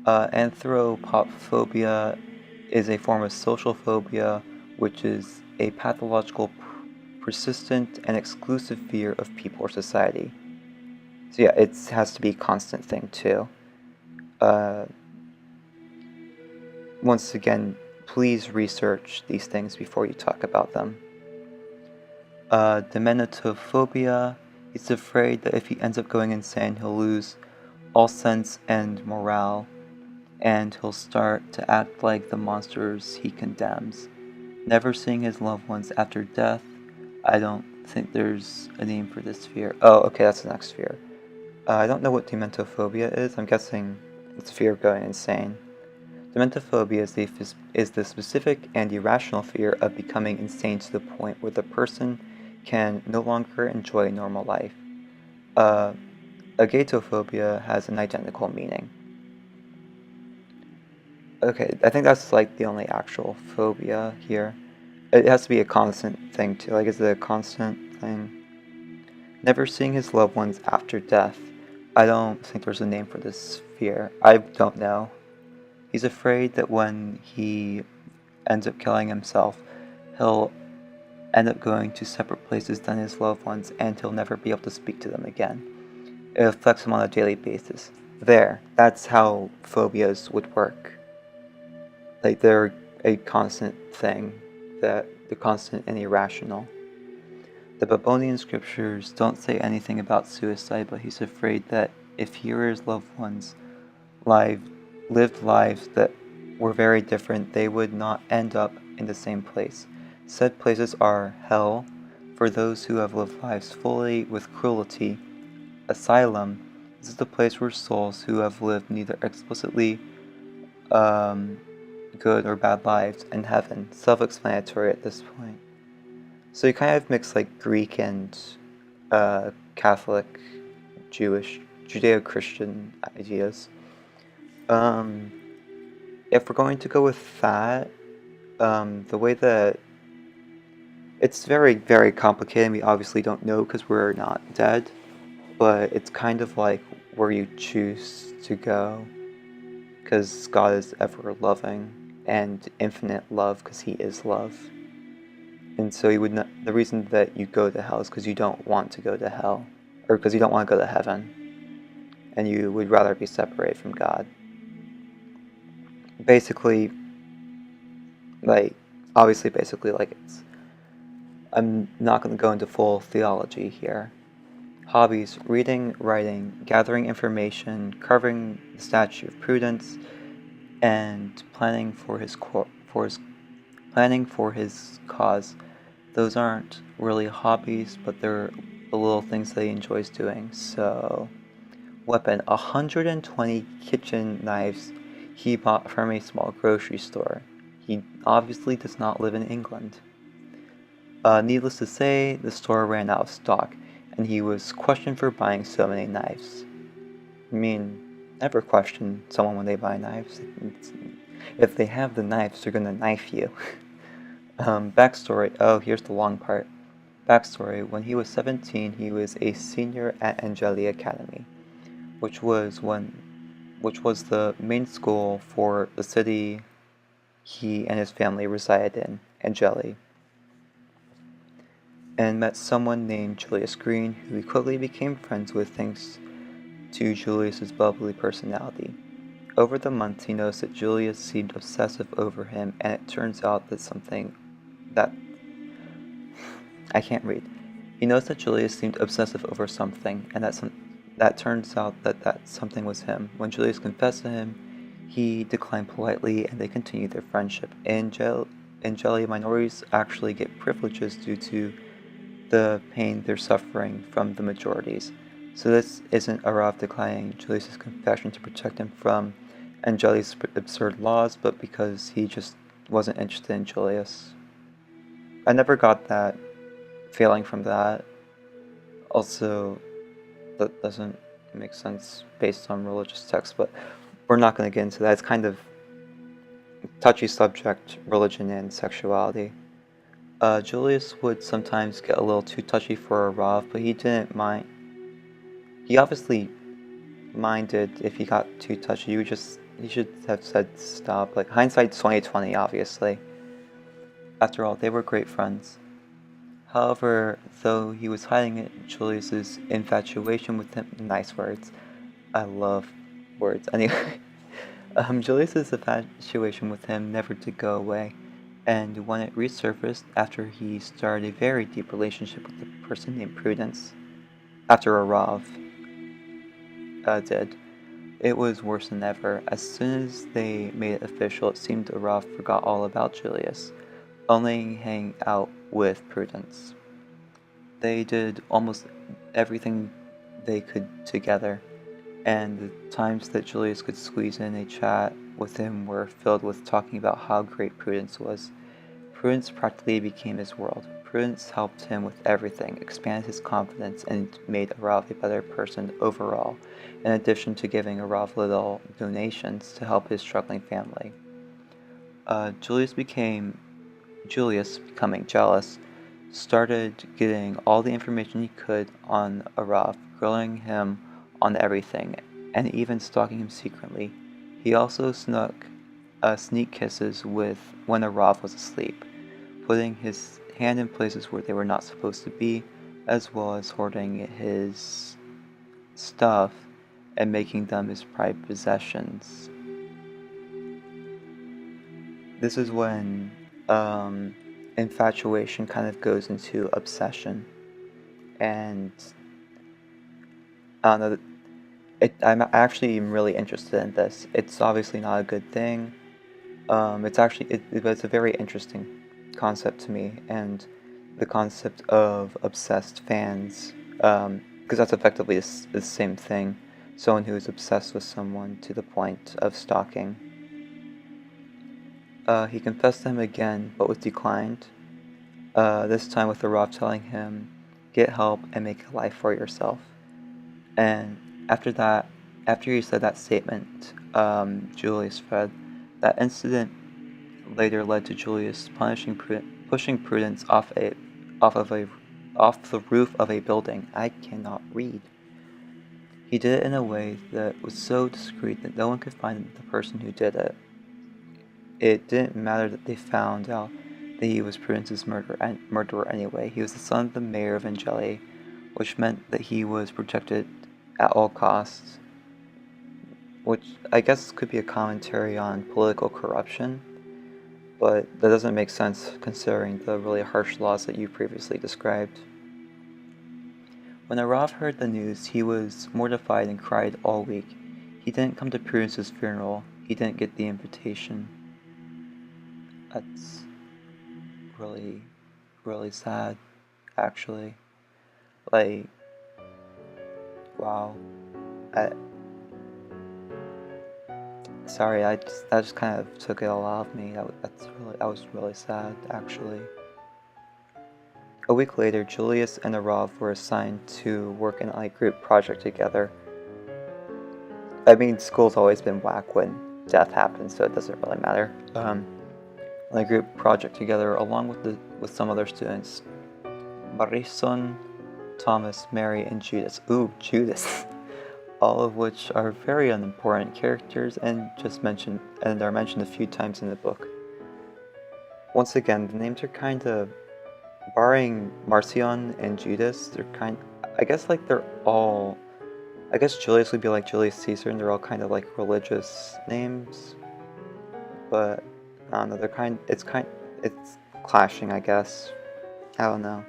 Anthropophobia is a form of social phobia, which is a pathological persistent and exclusive fear of people or society. So yeah, it has to be a constant thing too. Once again, please research these things before you talk about them. Dementophobia. He's afraid that if he ends up going insane, he'll lose all sense and morale, and he'll start to act like the monsters he condemns. Never seeing his loved ones after death. I don't think there's a name for this fear. Oh, okay, that's the next fear. I don't know what dementophobia is. I'm guessing it's fear of going insane. Dementophobia is the specific and irrational fear of becoming insane to the point where the person can no longer enjoy normal life. Agatophobia has an identical meaning. Okay, I think that's like the only actual phobia here. It has to be a constant thing too. Like, is it a constant thing? Never seeing his loved ones after death. I don't think there's a name for this fear. I don't know. He's afraid that when he ends up killing himself, he'll end up going to separate places than his loved ones, and he'll never be able to speak to them again. It affects him on a daily basis. That's how phobias would work. Like, they're a constant thing, that they're constant and irrational. The Babylonian scriptures don't say anything about suicide, but he's afraid that if he or his loved ones lived lives that were very different, they would not end up in the same place. Said places are hell for those who have lived lives fully with cruelty. Asylum, this is the place where souls who have lived neither explicitly good or bad lives. And heaven, self-explanatory at this point. So you kind of mix like Greek and Catholic, Jewish, Judeo-Christian ideas. If we're going to go with that, the way that it's very, very complicated, and we obviously don't know because we're not dead, but it's kind of like where you choose to go, because God is ever loving and infinite love because he is love. And so the reason that you go to hell is because you don't want to go to hell, or because you don't want to go to heaven, and you would rather be separated from God. Basically, I'm not going to go into full theology here. Hobbies: reading, writing, gathering information, carving the statue of prudence, and planning for his cause. Those aren't really hobbies, but they're the little things that he enjoys doing. So, weapon: 120 kitchen knives he bought from a small grocery store. He obviously does not live in England. Needless to say, the store ran out of stock, and he was questioned for buying so many knives. I mean, never question someone when they buy knives. If they have the knives, they're gonna knife you. Backstory. Oh, here's the long part. Backstory: when he was 17, he was a senior at Angeli Academy, which was the main school for the city he and his family resided in, Angeli, and met someone named Julius Green, who he quickly became friends with thanks to Julius's bubbly personality. Over the months, he noticed that Julius seemed obsessive over him, and it turns out that I can't read. He noticed that Julius seemed obsessive over something, and that turns out that something was him. When Julius confessed to him, he declined politely, and they continued their friendship. In Angeli, minorities actually get privileges due to the pain they're suffering from the majorities. So this isn't Aarav declining Julius' confession to protect him from Angeli's absurd laws, but because he just wasn't interested in Julius. I never got that feeling from that. Also, that doesn't make sense based on religious texts, but we're not going to get into that. It's kind of touchy subject, religion and sexuality. Julius would sometimes get a little too touchy for Aarav, but he didn't mind. He obviously minded if he got too touchy. He should have said stop. Like, hindsight's 20/20, obviously. After all, they were great friends. However, though he was hiding it, Julius's infatuation with him, nice words, I love words, anyway, Julius's infatuation with him never did go away, and when it resurfaced after he started a very deep relationship with a person named Prudence, after Aarav did, it was worse than ever. As soon as they made it official, it seemed Aarav forgot all about Julius, only hang out with Prudence. They did almost everything they could together, and the times that Julius could squeeze in a chat with him were filled with talking about how great Prudence was. Prudence practically became his world. Prudence helped him with everything, expanded his confidence, and made Aarav a better person overall, in addition to giving Aarav little donations to help his struggling family. Julius, becoming jealous, started getting all the information he could on Aarav, grilling him on everything, and even stalking him secretly. He also snuck sneak kisses with when Aarav was asleep, putting his hand in places where they were not supposed to be, as well as hoarding his stuff and making them his prized possessions. This is when infatuation kind of goes into obsession, and I don't know. I'm actually really interested in this. It's obviously not a good thing. It's a very interesting concept to me, and the concept of obsessed fans, because that's effectively the same thing. Someone who is obsessed with someone to the point of stalking. He confessed to him again, but was declined. This time with Aarav telling him, "Get help and make a life for yourself." And after he said that statement, Julius fled. That incident later led to Julius pushing Prudence off the roof of a building. I cannot read. He did it in a way that was so discreet that no one could find the person who did it. It didn't matter that they found out that he was Prudence's murderer anyway. He was the son of the mayor of Angeli, which meant that he was protected at all costs, which I guess could be a commentary on political corruption, but that doesn't make sense considering the really harsh laws that you previously described. When Aarav heard the news, he was mortified and cried all week. He didn't come to Prudence's funeral. He didn't get the invitation. That's really, really sad, actually. Like, wow. Sorry, that just kind of took it all out of me. That was really sad, actually. A week later, Julius and Aarav were assigned to work in a group project together. I mean, school's always been whack when death happens, so it doesn't really matter. A group project together along with some other students. Marison, Thomas, Mary, and Judas. Ooh, Judas. All of which are very unimportant characters and are mentioned a few times in the book. Once again, the names are kind of, barring Marcion and Judas, I guess Julius would be like Julius Caesar, and they're all kind of like religious names, but I don't know, it's clashing, I guess. I don't know.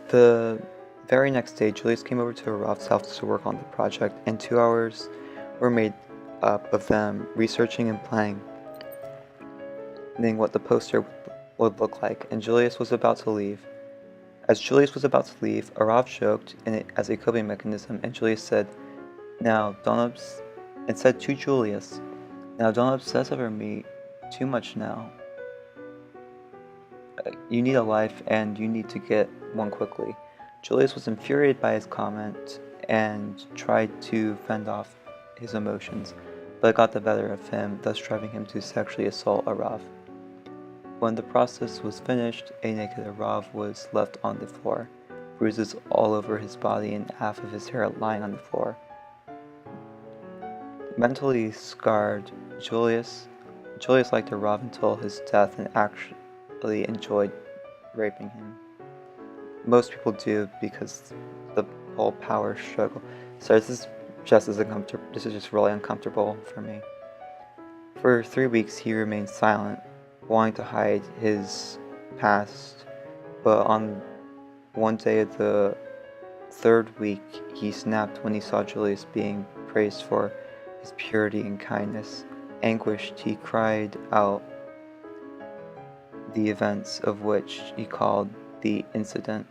The very next day, Julius came over to Aarav's house to work on the project, and 2 hours were made up of them researching and planning what the poster would look like, and Julius was about to leave. As Julius was about to leave, Aarav joked in it as a coping mechanism, and Julius said, said to Julius, "Now don't obsess over me too much now. You need a life, and you need to get one quickly." Julius was infuriated by his comment and tried to fend off his emotions, but it got the better of him, thus driving him to sexually assault Aarav. When the process was finished, a naked Aarav was left on the floor, bruises all over his body and half of his hair lying on the floor. Mentally scarred, Julius liked Aarav until his death, and really enjoyed raping him. Most people do because the whole power struggle. So this is just really uncomfortable for me. For 3 weeks he remained silent, wanting to hide his past, but on one day of the 3rd week he snapped when he saw Julius being praised for his purity and kindness. Anguished, he cried out the events of which he called the incident,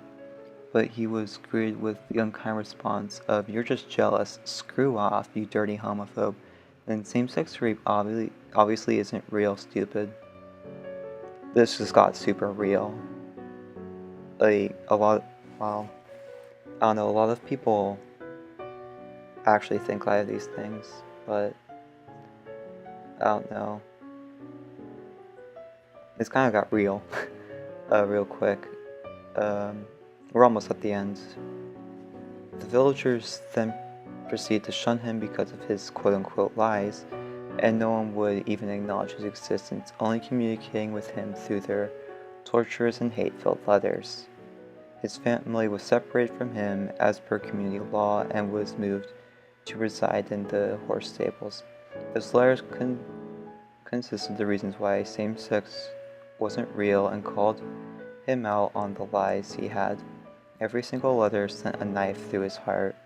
but he was greeted with the unkind response of, "You're just jealous, screw off, you dirty homophobe." And same-sex rape obviously isn't real, stupid. This just got super real. Like, a lot of people actually think I have these things, but I don't know. This kind of got real, real quick. We're almost at the end. The villagers then proceed to shun him because of his quote-unquote lies, and no one would even acknowledge his existence, only communicating with him through their torturous and hate-filled letters. His family was separated from him as per community law and was moved to reside in the horse stables. Those letters consisted of the reasons why same-sex wasn't real and called him out on the lies he had. Every single letter sent a knife through his heart.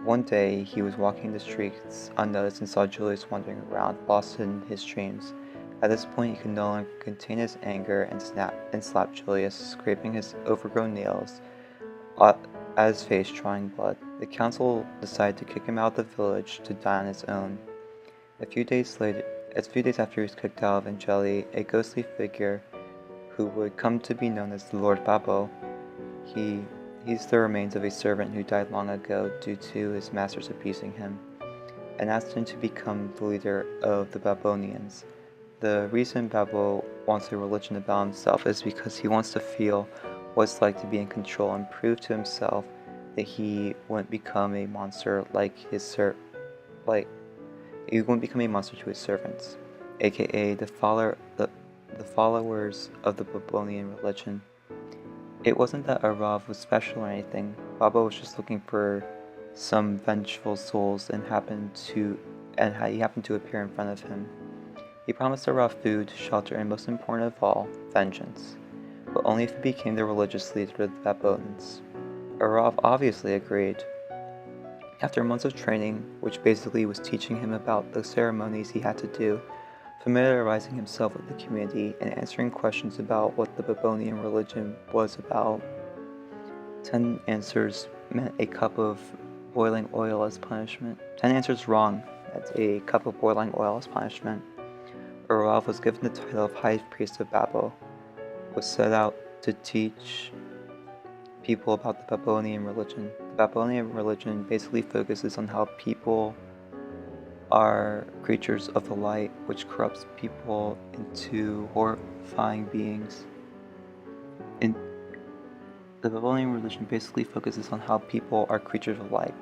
One day, he was walking the streets unnoticed and saw Julius wandering around, lost in his dreams. At this point, he could no longer contain his anger and slapped Julius, scraping his overgrown nails at his face, drawing blood. The council decided to kick him out of the village to die on his own. A few days after he was kicked out of Angeli, a ghostly figure who would come to be known as the Lord Babbo. He's the remains of a servant who died long ago due to his masters abusing him, and asked him to become the leader of the Babonians. The reason Babbo wants a religion about himself is because he wants to feel what it's like to be in control and prove to himself that he wouldn't become a monster he wouldn't become a monster to his servants, aka the followers of the Babonian religion. It wasn't that Aarav was special or anything. Babbo was just looking for some vengeful souls and he happened to appear in front of him. He promised Aarav food, shelter, and most important of all, vengeance, but only if he became the religious leader of the Babonians. Aarav obviously agreed. After months of training, which basically was teaching him about the ceremonies he had to do, familiarizing himself with the community, and answering questions about what the Babonian religion was about, 10 answers meant a cup of boiling oil as punishment. 10 answers wrong meant a cup of boiling oil as punishment. Aarav was given the title of High Priest of Babbo, was set out to teach people about the Babonian religion. The Babonian religion basically focuses on how people are creatures of the light, which corrupts people into horrifying beings. The Babonian religion basically focuses on how people are creatures of light,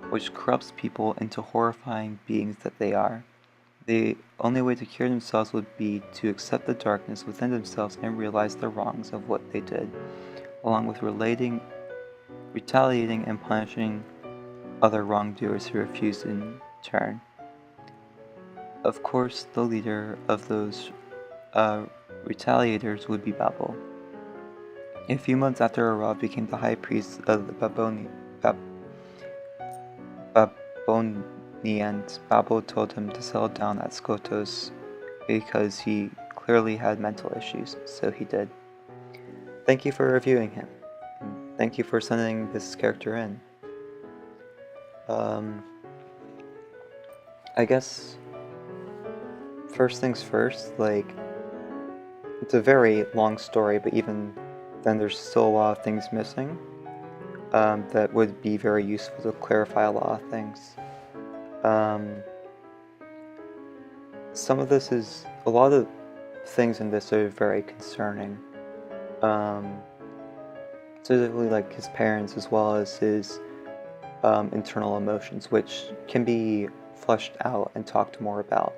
which corrupts people into horrifying beings that they are. The only way to cure themselves would be to accept the darkness within themselves and realize the wrongs of what they did, along with retaliating and punishing other wrongdoers who refused in turn. Of course, the leader of those retaliators would be Babbo. A few months after Aarav became the high priest of the Babonians, Babbo told him to settle down at Skotos because he clearly had mental issues, so he did. Thank you for reviewing him. Thank you for sending this character in. I guess first things first, it's a very long story, but even then there's still a lot of things missing that would be very useful to clarify a lot of things. A lot of things in this are very concerning. Specifically like his parents as well as his internal emotions, which can be fleshed out and talked more about.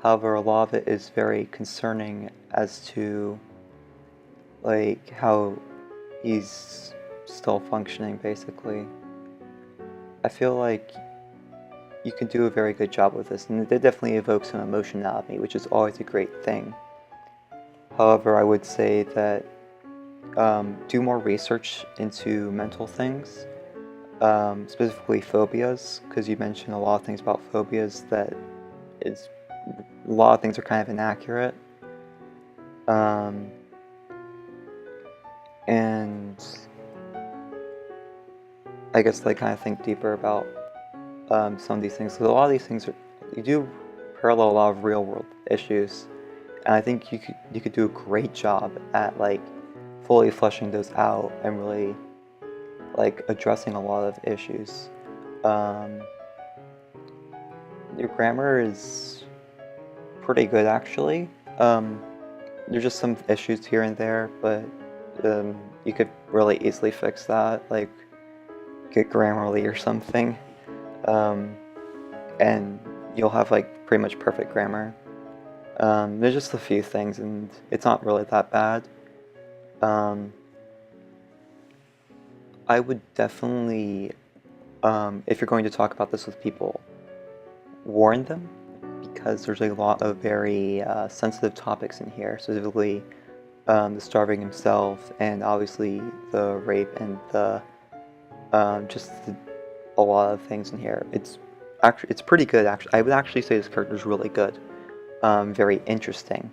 However, a lot of it is very concerning as to like how he's still functioning, basically. I feel like you can do a very good job with this, and it definitely evokes some emotion out of me, which is always a great thing. However, I would say that do more research into mental things, specifically phobias, because you mentioned a lot of things about phobias that is a lot of things are kind of inaccurate. And I guess like kind of think deeper about some of these things. Because a lot of these things you do parallel a lot of real world issues, and I think you could do a great job at like fully fleshing those out and really like addressing a lot of issues. Your grammar is pretty good, actually. There's just some issues here and there, but you could really easily fix that, like get Grammarly or something, and you'll have like pretty much perfect grammar. There's just a few things, and it's not really that bad. I would definitely, if you're going to talk about this with people, warn them, because there's a lot of very sensitive topics in here, specifically the starving himself, and obviously the rape and the a lot of things in here. It's pretty good, actually. I would actually say this character is really good, very interesting.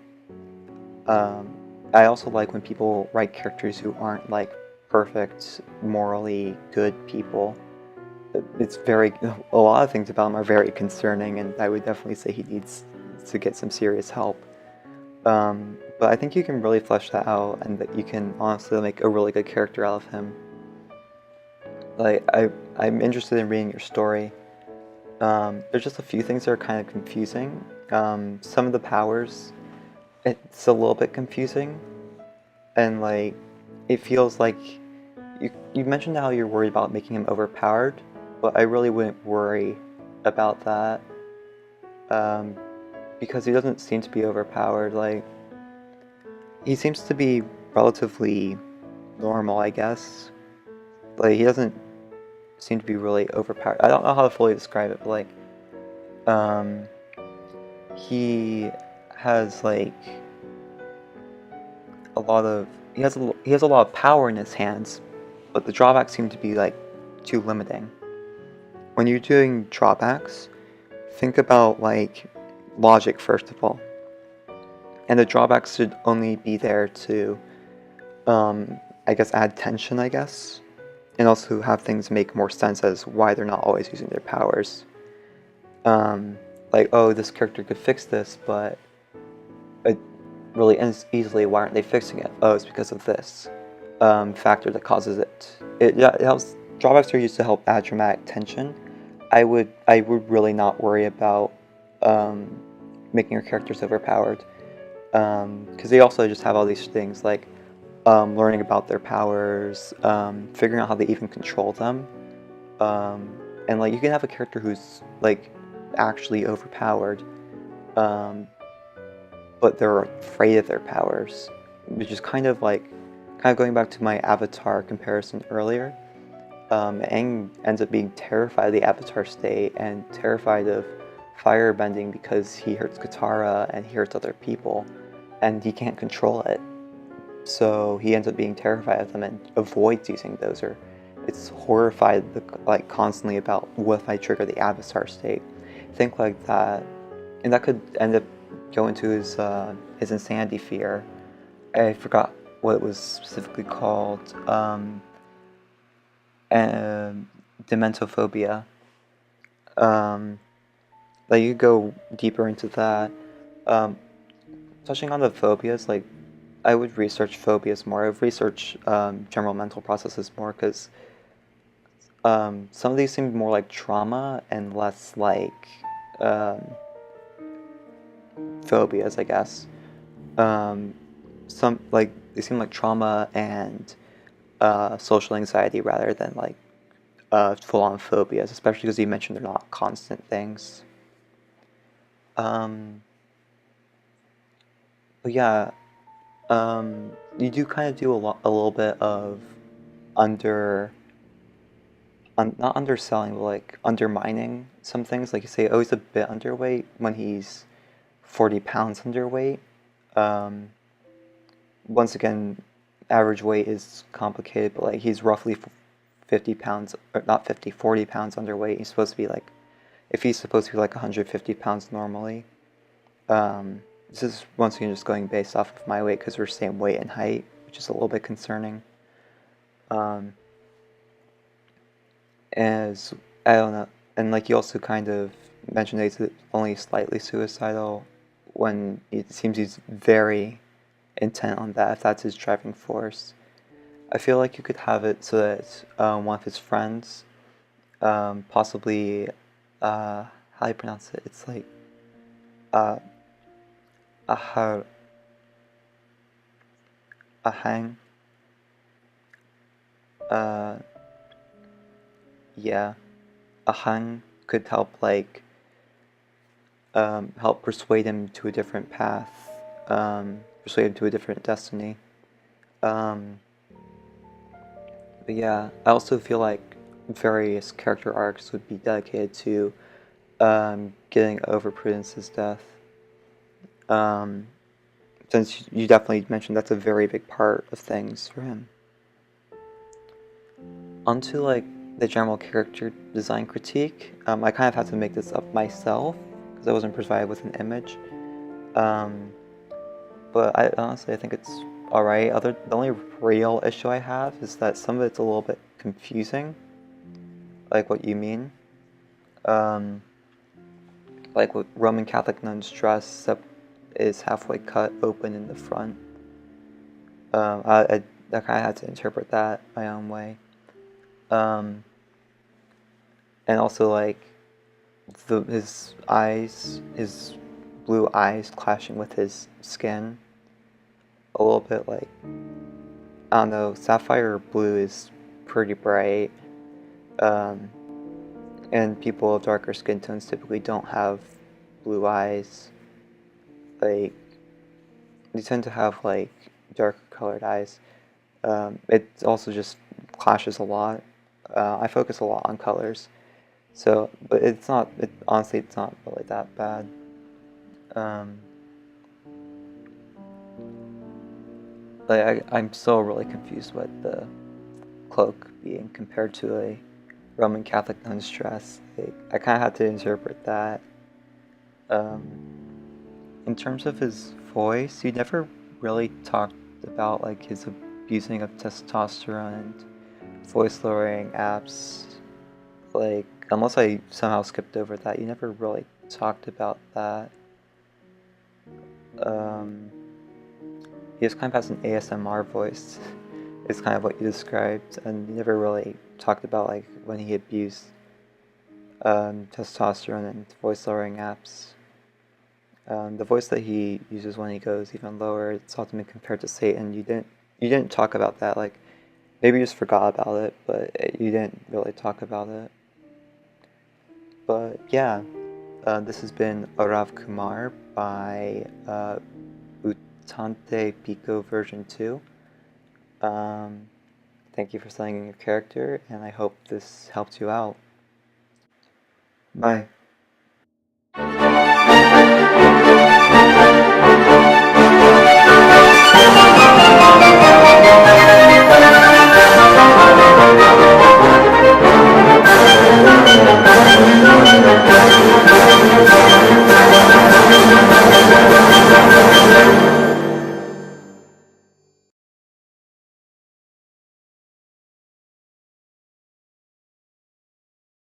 I also like when people write characters who aren't like perfect, morally good people. It's a lot of things about him are very concerning, and I would definitely say he needs to get some serious help. But I think you can really flesh that out, and that you can honestly make a really good character out of him. Like, I'm interested in reading your story. There's just a few things that are kind of confusing. Some of the powers, it's a little bit confusing, and like, it feels like you mentioned how you're worried about making him overpowered, but I really wouldn't worry about that, because he doesn't seem to be overpowered. Like, he seems to be relatively normal, I guess. Like, he doesn't seem to be really overpowered. I don't know how to fully describe it, but like, he has like he has a lot of power in his hands, but the drawbacks seem to be like too limiting. When you're doing drawbacks, think about like logic first of all, and the drawbacks should only be there to, I guess, add tension, I guess, and also have things make more sense as why they're not always using their powers. Like, oh, this character could fix this, but it really ends easily. Why aren't they fixing it? Oh, it's because of this factor that causes it. It helps. Drawbacks are used to help add dramatic tension. I would really not worry about making your characters overpowered, because they also just have all these things like learning about their powers, figuring out how they even control them, and like you can have a character who's like actually overpowered, but they're afraid of their powers, which is kind of going back to my Avatar comparison earlier. Aang ends up being terrified of the Avatar state and terrified of firebending because he hurts Katara and he hurts other people, and he can't control it. So he ends up being terrified of them and avoids using those, or it's horrified like constantly about what if I trigger the Avatar state. Think like that, and that could end up going to his insanity fear. I forgot what it was specifically called. Dementophobia. Like you go deeper into that. Touching on the phobias, like I would research phobias more. I would research general mental processes more, because some of these seem more like trauma and less like phobias, I guess. Some like they seem like trauma and social anxiety rather than like full-on phobias, especially because you mentioned they're not constant things. But yeah, you do kind of do a little bit of under, not underselling, but like undermining some things. Like you say, oh, he's a bit underweight when he's 40 pounds underweight. Um, Once again, average weight is complicated, but like he's roughly 50 pounds, or not 50, 40 pounds underweight. He's supposed to be like, if he's supposed to be like 150 pounds normally. This is once again just going based off of my weight because we're same weight and height, which is a little bit concerning. As I don't know, and like you also kind of mentioned that he's only slightly suicidal when it seems he's very intent on that, if that's his driving force. I feel like you could have it so that one of his friends, possibly, how do you pronounce it? It's like uh, Ahar, Ahang, uh, yeah, Ahang could help like help persuade him to a different path, persuade him to a different destiny. Um, but yeah, I also feel like various character arcs would be dedicated to getting over Prudence's death. Since you definitely mentioned that's a very big part of things for him. Onto like the general character design critique, I kind of had to make this up myself because I wasn't provided with an image. But I honestly I think it's alright. The only real issue I have is that some of it's a little bit confusing, like what you mean. Like with Roman Catholic nuns' dress is halfway cut open in the front. I kind of had to interpret that my own way. And also like his eyes, his blue eyes clashing with his skin, a little bit like, I don't know, sapphire blue is pretty bright, and people of darker skin tones typically don't have blue eyes. Like, they tend to have like darker colored eyes. It also just clashes a lot. I focus a lot on colors, so but it's not. Honestly, it's not really that bad. I'm still really confused with the cloak being compared to a Roman Catholic nun's dress. I kind of had to interpret that. In terms of his voice, he never really talked about like his abusing of testosterone and voice lowering apps. Like, unless I somehow skipped over that, you never really talked about that. He just kind of has an ASMR voice. It's kind of what you described, and you never really talked about like when he abused testosterone and voice lowering apps. The voice that he uses when he goes even lower, it's often been compared to Satan. You didn't talk about that. Like, maybe you just forgot about it, but you didn't really talk about it. But yeah, this has been Aarav Kumar by Utante Pico version 2. Thank you for sending in your character, and I hope this helped you out. Bye.